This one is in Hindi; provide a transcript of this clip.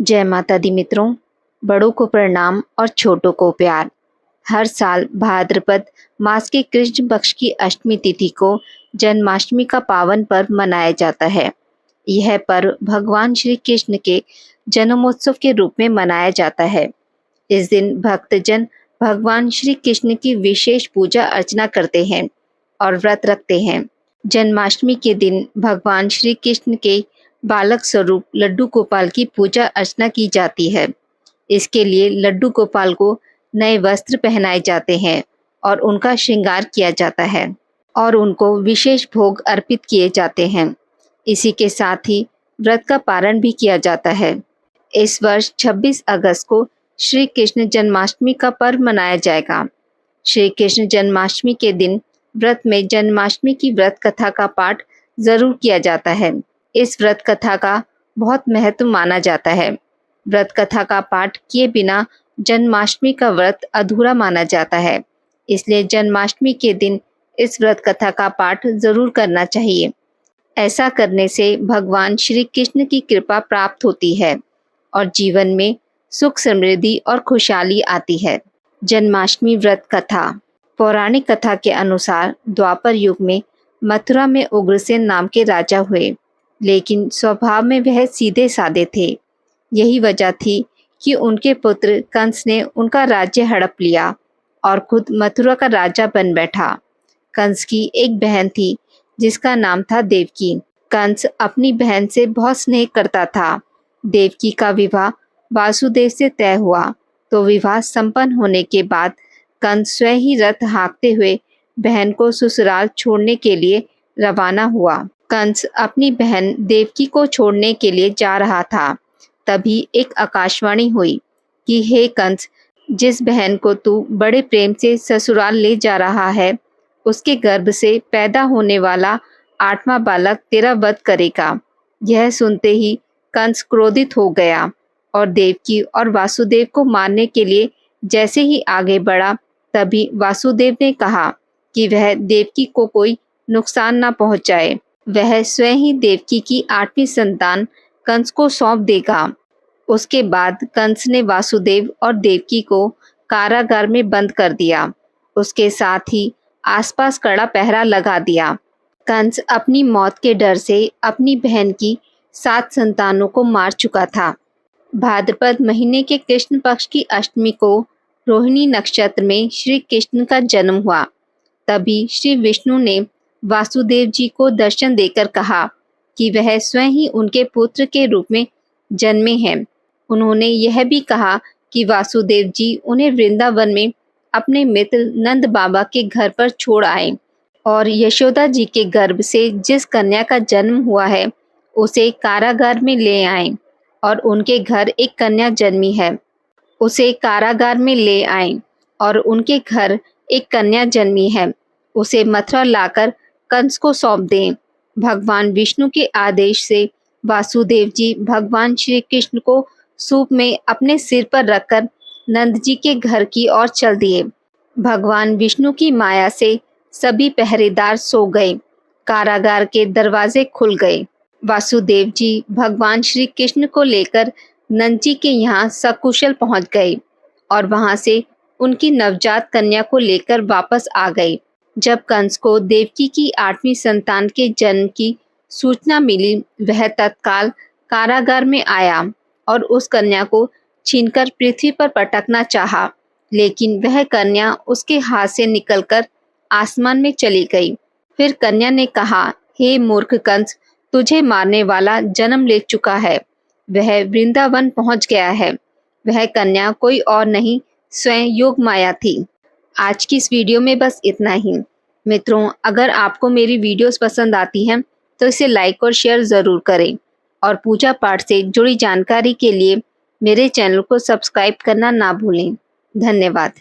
जय माता दी मित्रों, बड़ों को प्रणाम और छोटों को प्यार। हर साल भाद्रपद मास के कृष्ण पक्ष की अष्टमी तिथि को जन्माष्टमी का पावन पर्व मनाया जाता है। यह पर्व भगवान श्री कृष्ण के जन्मोत्सव के रूप में मनाया जाता है। इस दिन भक्तजन भगवान श्री कृष्ण की विशेष पूजा अर्चना करते हैं और व्रत रखते हैं। जन्माष्टमी के दिन भगवान श्री कृष्ण के बालक स्वरूप लड्डू गोपाल की पूजा अर्चना की जाती है। इसके लिए लड्डू गोपाल को नए वस्त्र पहनाए जाते हैं और उनका श्रृंगार किया जाता है और उनको विशेष भोग अर्पित किए जाते हैं। इसी के साथ ही व्रत का पारण भी किया जाता है। इस वर्ष 26 अगस्त को श्री कृष्ण जन्माष्टमी का पर्व मनाया जाएगा। श्री कृष्ण जन्माष्टमी के दिन व्रत में जन्माष्टमी की व्रत कथा का पाठ जरूर किया जाता है। इस व्रत कथा का बहुत महत्व माना जाता है। व्रत कथा का पाठ किए बिना जन्माष्टमी का व्रत अधूरा माना जाता है। इसलिए जन्माष्टमी के दिन इस व्रत कथा का पाठ जरूर करना चाहिए। ऐसा करने से भगवान श्री कृष्ण की कृपा प्राप्त होती है और जीवन में सुख समृद्धि और खुशहाली आती है। जन्माष्टमी व्रत कथा। पौराणिक कथा के अनुसार द्वापर युग में मथुरा में उग्रसेन नाम के राजा हुए, लेकिन स्वभाव में वह सीधे साधे थे। यही वजह थी कि उनके पुत्र कंस ने उनका राज्य हड़प लिया और खुद मथुरा का राजा बन बैठा। कंस की एक बहन थी जिसका नाम था देवकी। कंस अपनी बहन से बहुत स्नेह करता था। देवकी का विवाह वासुदेव से तय हुआ तो विवाह संपन्न होने के बाद कंस स्वयं ही रथ हाँकते हुए बहन को ससुराल छोड़ने के लिए रवाना हुआ। कंस अपनी बहन देवकी को छोड़ने के लिए जा रहा था। तभी एक आकाशवाणी हुई कि हे कंस, जिस बहन को तू बड़े प्रेम से ससुराल ले जा रहा है, उसके गर्भ से पैदा होने वाला 8वां बालक तेरा वध करेगा। यह सुनते ही कंस क्रोधित हो गया और देवकी और वासुदेव को मारने के लिए जैसे ही आगे बढ़ा, तभी वासुदेव ने कहा कि वह देवकी को कोई नुकसान ना पहुंचाए। वह स्वयं ही देवकी की 8वीं संतान कंस को सौंप देगा। उसके बाद कंस ने वासुदेव और देवकी को कारागार में बंद कर दिया। उसके साथ ही आसपास कड़ा पहरा लगा दिया। कंस अपनी मौत के डर से अपनी बहन की 7 संतानों को मार चुका था। भाद्रपद महीने के कृष्ण पक्ष की अष्टमी को रोहिणी नक्षत्र में श्री कृष्ण का जन्म हुआ। तभी श्री विष्णु ने वासुदेव जी को दर्शन देकर कहा कि वह स्वयं ही उनके पुत्र के रूप में जन्मे हैं। उन्होंने यह भी कहा कि वासुदेव जी उन्हें वृंदावन में अपने मित्र नंद बाबा के घर पर छोड़ आए और यशोदा जी के गर्भ से जिस कन्या का जन्म हुआ है उसे कारागार में ले आए और उनके घर एक कन्या जन्मी है। उसे कारागार में ले आए और उनके घर एक कन्या जन्मी है। उसे मथुरा लाकर कंस को सौंप दें। भगवान विष्णु के आदेश से वासुदेव जी भगवान श्री कृष्ण को सूप में अपने सिर पर रखकर नंद जी के घर की ओर चल दिए। भगवान विष्णु की माया से सभी पहरेदार सो गए। कारागार के दरवाजे खुल गए। वासुदेव जी भगवान श्री कृष्ण को लेकर नंद जी के यहाँ सकुशल पहुंच गए और वहां से उनकी नवजात कन्या को लेकर वापस आ गए। जब कंस को देवकी की 8वीं संतान के जन्म की सूचना मिली, वह तत्काल कारागार में आया और उस कन्या को छीनकर पृथ्वी पर पटकना चाहा, लेकिन वह कन्या उसके हाथ से निकलकर आसमान में चली गई। फिर कन्या ने कहा, हे मूर्ख कंस, तुझे मारने वाला जन्म ले चुका है। वह वृंदावन पहुंच गया है। वह कन्या कोई और नहीं, स्वयं योग माया थी। आज की इस वीडियो में बस इतना ही। मित्रों, अगर आपको मेरी वीडियोस पसंद आती हैं तो इसे लाइक और शेयर ज़रूर करें और पूजा पाठ से जुड़ी जानकारी के लिए मेरे चैनल को सब्सक्राइब करना ना भूलें। धन्यवाद।